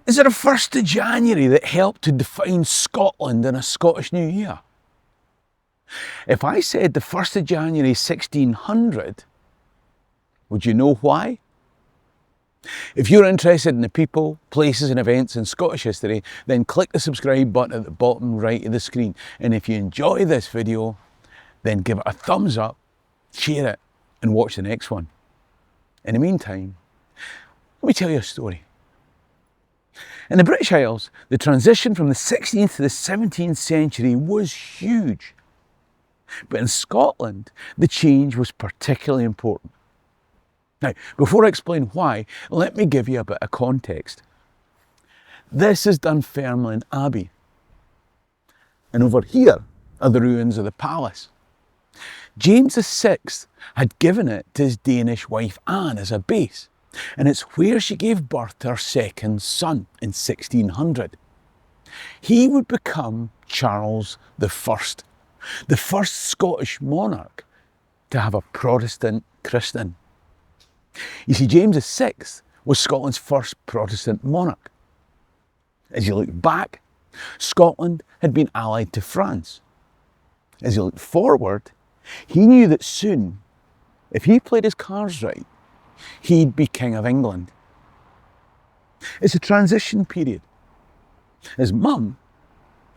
Is there a 1st of January that helped to define Scotland and a Scottish New Year? If I said the 1st of January 1600, would you know why? If you're interested in the people, places and events in Scottish history, then click the subscribe button at the bottom right of the screen. And if you enjoy this video, then give it a thumbs up, share it, and watch the next one. In the meantime, let me tell you a story. In the British Isles, the transition from the 16th to the 17th century was huge. But in Scotland, the change was particularly important. Now, before I explain why, let me give you a bit of context. This is Dunfermline Abbey. And over here are the ruins of the palace. James VI had given it to his Danish wife Anne as a base, and it's where she gave birth to her second son in 1600. He would become Charles I, the first Scottish monarch to have a Protestant christening. You see, James VI was Scotland's first Protestant monarch. As you look back, Scotland had been allied to France. As you look forward, he knew that soon, if he played his cards right, he'd be King of England. It's a transition period. His mum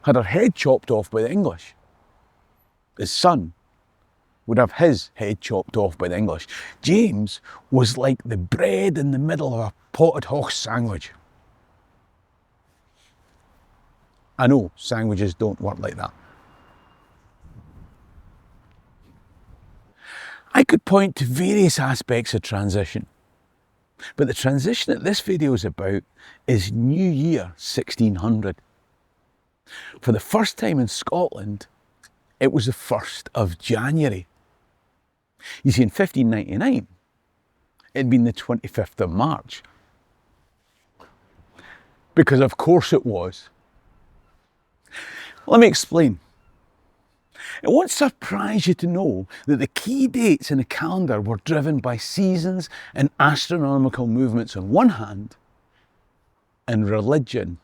had her head chopped off by the English. His son would have his head chopped off by the English. James was like the bread in the middle of a potted hoss sandwich. I know sandwiches don't work like that. I could point to various aspects of transition, but the transition that this video is about is New Year 1600. For the first time in Scotland, it was the 1st of January. You see, in 1599, it'd been the 25th of March. Because of course it was. Let me explain. It won't surprise you to know that the key dates in the calendar were driven by seasons and astronomical movements on one hand, and religion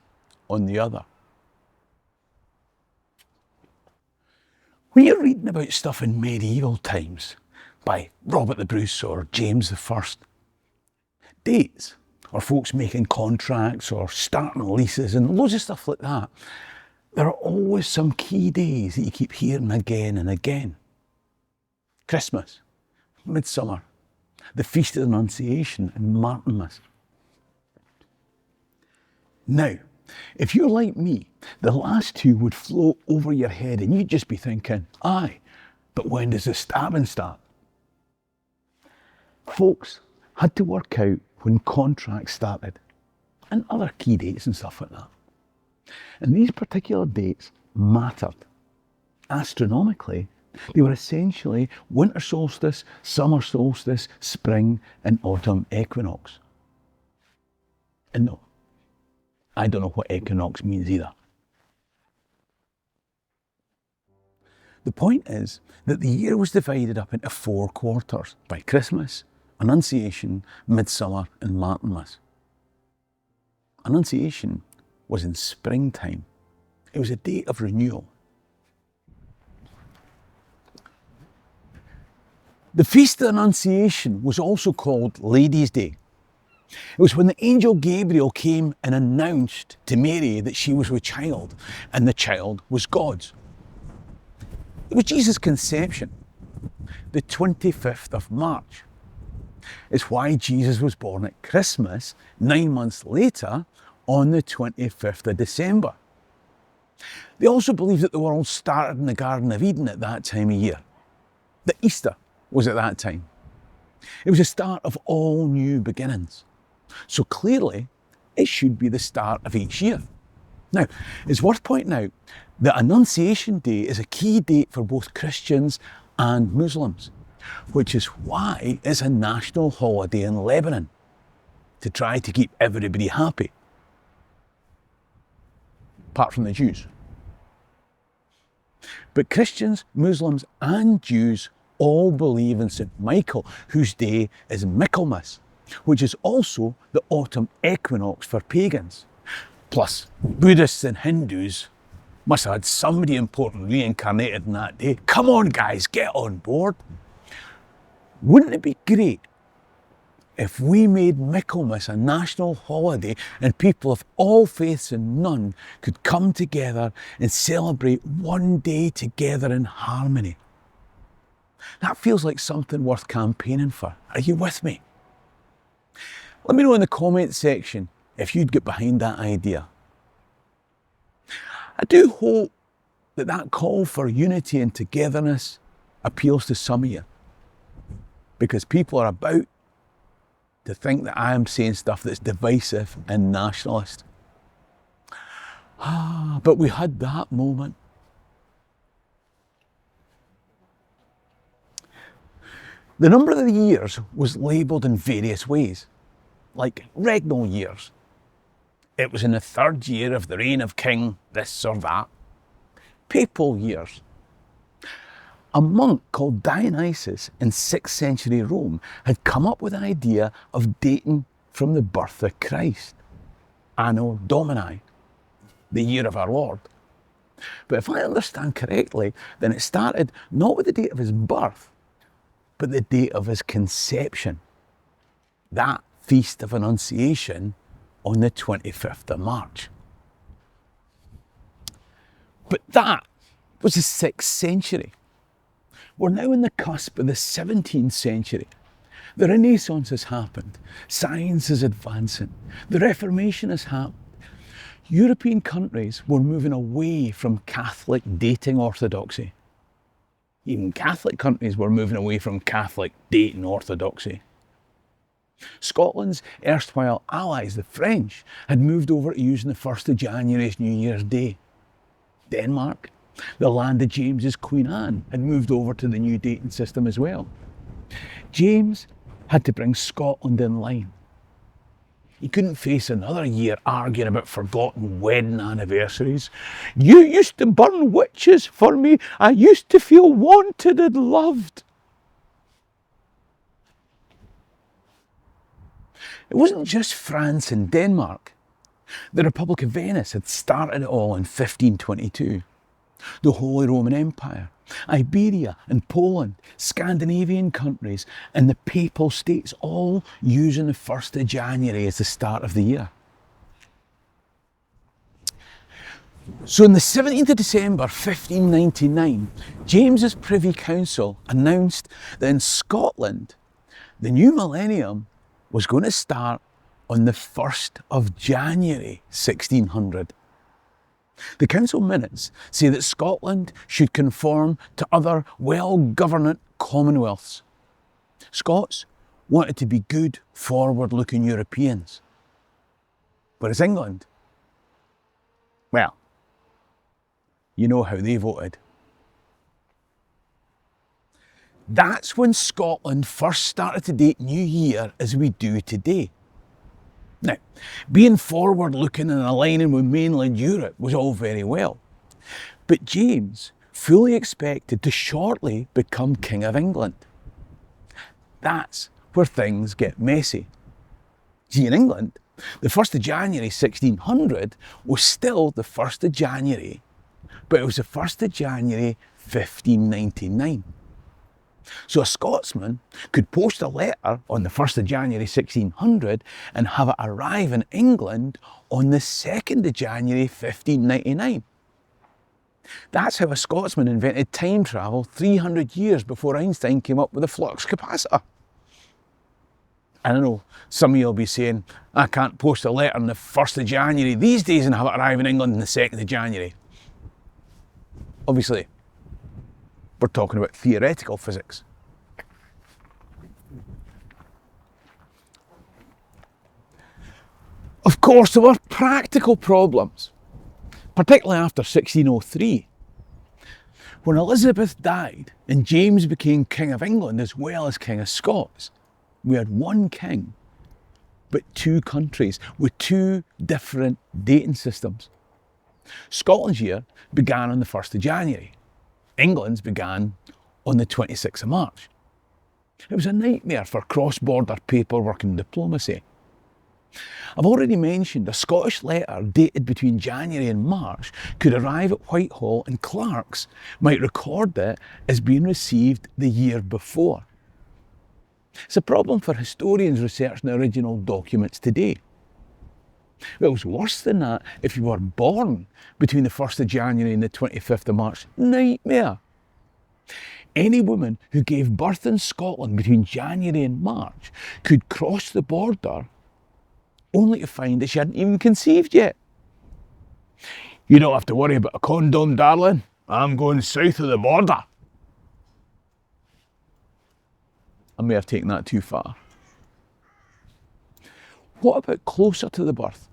on the other. When you're reading about stuff in medieval times, by Robert the Bruce or James I, dates, or folks making contracts or starting leases and loads of stuff like that, there are always some key days that you keep hearing again and again. Christmas, Midsummer, the Feast of the Annunciation and Martinmas. Now, if you're like me, the last two would float over your head and you'd just be thinking, aye, but when does the stabbing start? Folks had to work out when contracts started and other key dates and stuff like that. And these particular dates mattered. Astronomically, they were essentially winter solstice, summer solstice, spring and autumn equinox. And no, I don't know what equinox means either. The point is that the year was divided up into 4 quarters by Christmas, Annunciation, Midsummer and Martinmas. Annunciation was in springtime. It was a date of renewal. The Feast of the Annunciation was also called Ladies' Day. It was when the angel Gabriel came and announced to Mary that she was with child, and the child was God's. It was Jesus' conception, the 25th of March. It's why Jesus was born at Christmas 9 months later on the 25th of December. They also believed that the world started in the Garden of Eden at that time of year. That Easter was at that time. It was the start of all new beginnings. So clearly, it should be the start of each year. Now, it's worth pointing out that Annunciation Day is a key date for both Christians and Muslims, which is why it's a national holiday in Lebanon, to try to keep everybody happy. Apart from the Jews. But Christians, Muslims and Jews all believe in St. Michael, whose day is Michaelmas. which is also the autumn equinox for pagans. Plus, Buddhists and Hindus must have had somebody important reincarnated in that day. Come on, guys, get on board. Wouldn't it be great if we made Michaelmas a national holiday and people of all faiths and none could come together and celebrate one day together in harmony? That feels like something worth campaigning for. Are you with me? Let me know in the comment section if you'd get behind that idea. I do hope that that call for unity and togetherness appeals to some of you, because people are about to think that I am saying stuff that's divisive and nationalist. But we had that moment. The number of the years was labelled in various ways, like regnal years. It was in the third year of the reign of king this or that. Papal years. A monk called Dionysius in 6th century Rome had come up with an idea of dating from the birth of Christ, Anno Domini, the year of our Lord. But if I understand correctly, then it started not with the date of his birth, but the date of his conception. That Feast of Annunciation on the 25th of March. But that was the 6th century. We're now in the cusp of the 17th century. The Renaissance has happened. Science is advancing. The Reformation has happened. European countries were moving away from Catholic dating orthodoxy. Even Catholic countries were moving away from Catholic dating orthodoxy. Scotland's erstwhile allies, the French, had moved over to using the 1st of January as New Year's Day. Denmark, the land of James's Queen Anne, had moved over to the new dating system as well. James had to bring Scotland in line. He couldn't face another year arguing about forgotten wedding anniversaries. You used to burn witches for me. I used to feel wanted and loved. It wasn't just France and Denmark. The Republic of Venice had started it all in 1522. The Holy Roman Empire, Iberia and Poland, Scandinavian countries and the Papal States all using the 1st of January as the start of the year. So on the 17th of December 1599, James's Privy Council announced that in Scotland, the new millennium was going to start on the 1st of January 1600. The council minutes say that Scotland should conform to other well-governed commonwealths. Scots wanted to be good, forward-looking Europeans. Whereas England, well, you know how they voted. That's when Scotland first started to date New Year as we do today. Now, being forward-looking and aligning with mainland Europe was all very well, but James fully expected to shortly become King of England. That's where things get messy. See, in England, the 1st of January 1600 was still the 1st of January, but it was the 1st of January 1599. So a Scotsman could post a letter on the 1st of January 1600 and have it arrive in England on the 2nd of January 1599. That's how a Scotsman invented time travel 300 years before Einstein came up with the flux capacitor. I don't know, some of you will be saying, I can't post a letter on the 1st of January these days and have it arrive in England on the 2nd of January. Obviously, we're talking about theoretical physics. Of course, there were practical problems, particularly after 1603. When Elizabeth died and James became King of England as well as King of Scots, we had one king, but two countries with two different dating systems. Scotland's year began on the 1st of January. England's began on the 26th of March. It was a nightmare for cross-border paperwork and diplomacy. I've already mentioned a Scottish letter dated between January and March could arrive at Whitehall and clerks might record it as being received the year before. It's a problem for historians researching the original documents today. But it was worse than that if you were born between the 1st of January and the 25th of March. Nightmare! Any woman who gave birth in Scotland between January and March could cross the border only to find that she hadn't even conceived yet. You don't have to worry about a condom, darling. I'm going south of the border. I may have taken that too far. What about closer to the birth?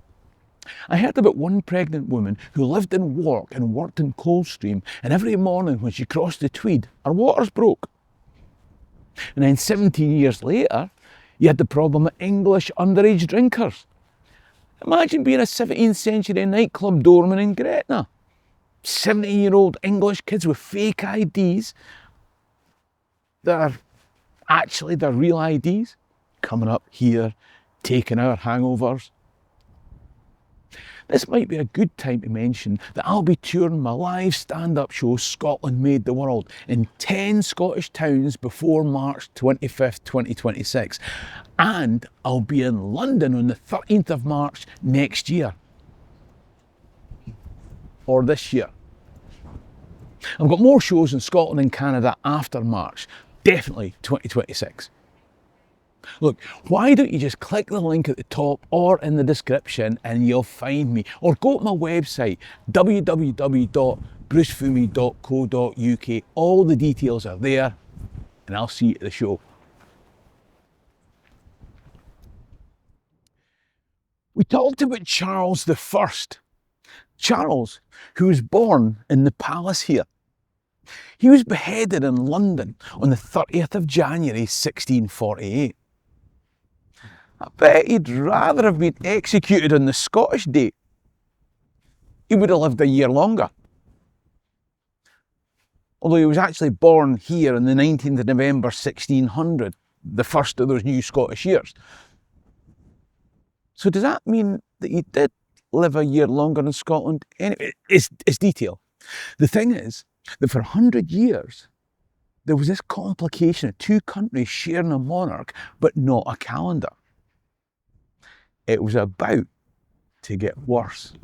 I heard about one pregnant woman who lived in Wark and worked in Coldstream, and every morning when she crossed the Tweed, her waters broke. And then 17 years later, you had the problem of English underage drinkers. Imagine being a 17th century nightclub doorman in Gretna. 17-year-old English kids with fake IDs that are actually their real IDs, coming up here, taking our hangovers. This might be a good time to mention that I'll be touring my live stand-up show Scotland Made the World in 10 Scottish towns before March 25th, 2026. And I'll be in London on the 13th of March next year. Or this year. I've got more shows in Scotland and Canada after March. Definitely 2026. Look, why don't you just click the link at the top or in the description and you'll find me. Or go to my website, www.brucefummey.co.uk. All the details are there, and I'll see you at the show. We talked about Charles the First. Charles, who was born in the palace here. He was beheaded in London on the 30th of January 1648. I bet he'd rather have been executed on the Scottish date. He would have lived a year longer. Although he was actually born here on the 19th of November 1600, the first of those new Scottish years. So does that mean that he did live a year longer in Scotland? Anyway, it's detail. The thing is that for 100 years, there was this complication of two countries sharing a monarch, but not a calendar. It was about to get worse.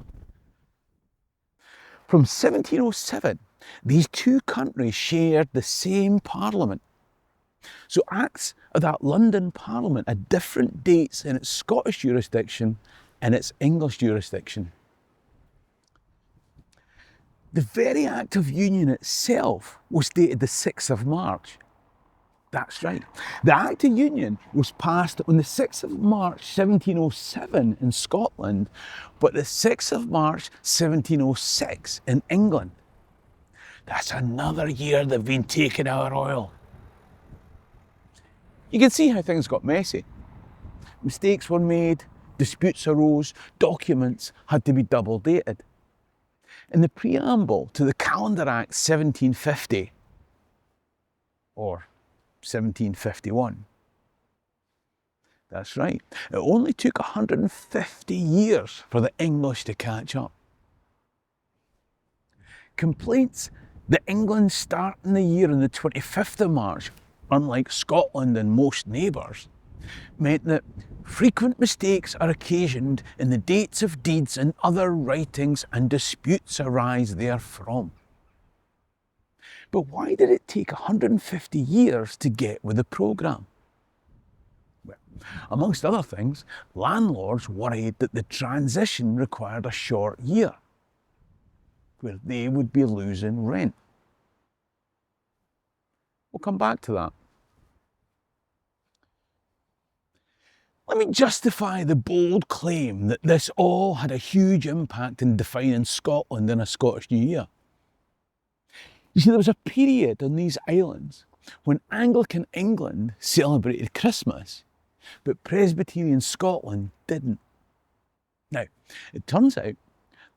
From 1707, these two countries shared the same parliament. So acts of that London parliament had different dates in its Scottish jurisdiction and its English jurisdiction. The very Act of Union itself was dated the 6th of March. That's right. The Act of Union was passed on the 6th of March 1707 in Scotland, but the 6th of March 1706 in England. That's another year they've been taking our oil. You can see how things got messy. Mistakes were made, disputes arose, documents had to be double dated. In the preamble to the Calendar Act 1750, or 1751. That's right. It only took 150 years for the English to catch up. Complaints that England starting the year on the 25th of March, unlike Scotland and most neighbours, meant that frequent mistakes are occasioned in the dates of deeds and other writings, and disputes arise therefrom. But why did it take 150 years to get with the programme? Well, amongst other things, landlords worried that the transition required a short year, where they would be losing rent. We'll come back to that. Let me justify the bold claim that this all had a huge impact in defining Scotland in a Scottish New Year. You see, there was a period on these islands when Anglican England celebrated Christmas, but Presbyterian Scotland didn't. Now, it turns out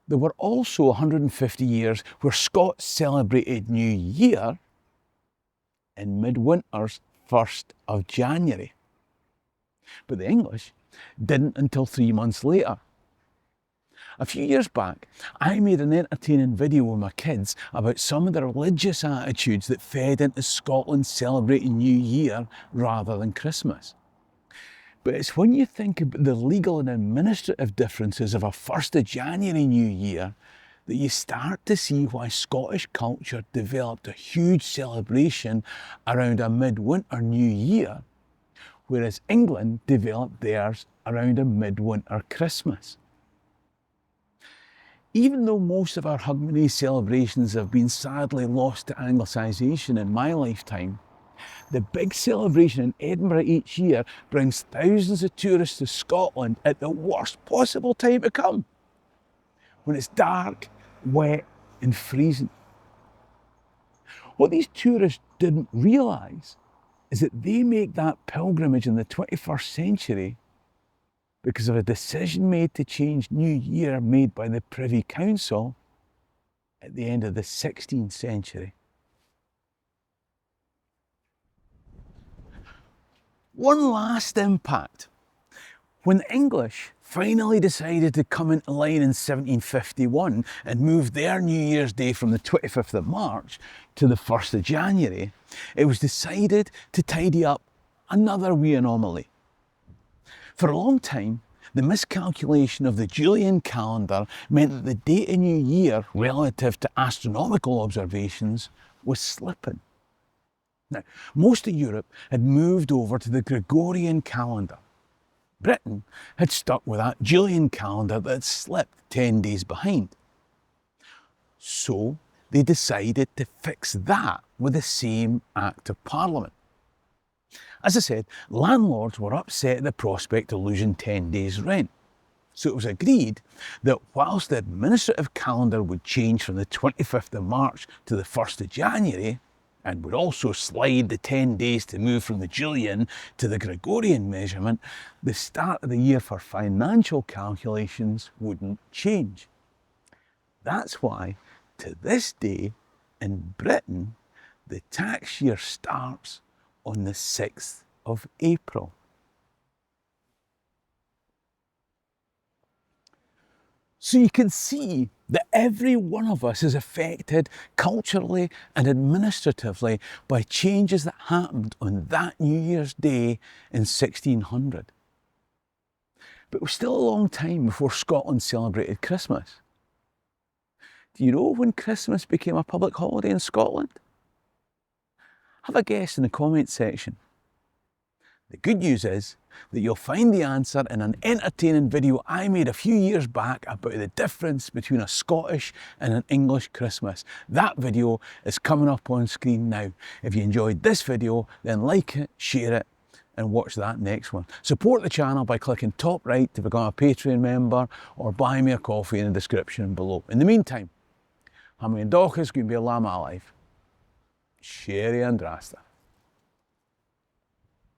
there were also 150 years where Scots celebrated New Year in midwinter's 1st of January. But the English didn't until 3 months later. A few years back, I made an entertaining video with my kids about some of the religious attitudes that fed into Scotland celebrating New Year rather than Christmas. But it's when you think about the legal and administrative differences of a 1st of January New Year that you start to see why Scottish culture developed a huge celebration around a midwinter New Year, whereas England developed theirs around a midwinter Christmas. Even though most of our Hogmanay celebrations have been sadly lost to Anglicisation in my lifetime, the big celebration in Edinburgh each year brings thousands of tourists to Scotland at the worst possible time to come, when it's dark, wet and freezing. What these tourists didn't realise is that they make that pilgrimage in the 21st century because of a decision made to change New Year made by the Privy Council at the end of the 16th century. One last impact. When the English finally decided to come into line in 1751 and move their New Year's Day from the 25th of March to the 1st of January, it was decided to tidy up another wee anomaly. For a long time, the miscalculation of the Julian calendar meant that the date of New Year relative to astronomical observations was slipping. Now, most of Europe had moved over to the Gregorian calendar. Britain had stuck with that Julian calendar that had slipped 10 days behind. So they decided to fix that with the same Act of Parliament. As I said, landlords were upset at the prospect of losing 10 days' rent. So it was agreed that whilst the administrative calendar would change from the 25th of March to the 1st of January, and would also slide the 10 days to move from the Julian to the Gregorian measurement, the start of the year for financial calculations wouldn't change. That's why, to this day, in Britain, the tax year starts on the 6th of April. So you can see that every one of us is affected culturally and administratively by changes that happened on that New Year's Day in 1600. But it was still a long time before Scotland celebrated Christmas. Do you know when Christmas became a public holiday in Scotland? Have a guess in the comments section. The good news is that you'll find the answer in an entertaining video I made a few years back about the difference between a Scottish and an English Christmas. That video is coming up on screen now. If you enjoyed this video, then like it, share it, and watch that next one. Support the channel by clicking top right to become a Patreon member, or buy me a coffee in the description below. In the meantime, ha mé an dóchas gún be lama alive. Sherry and Drasta.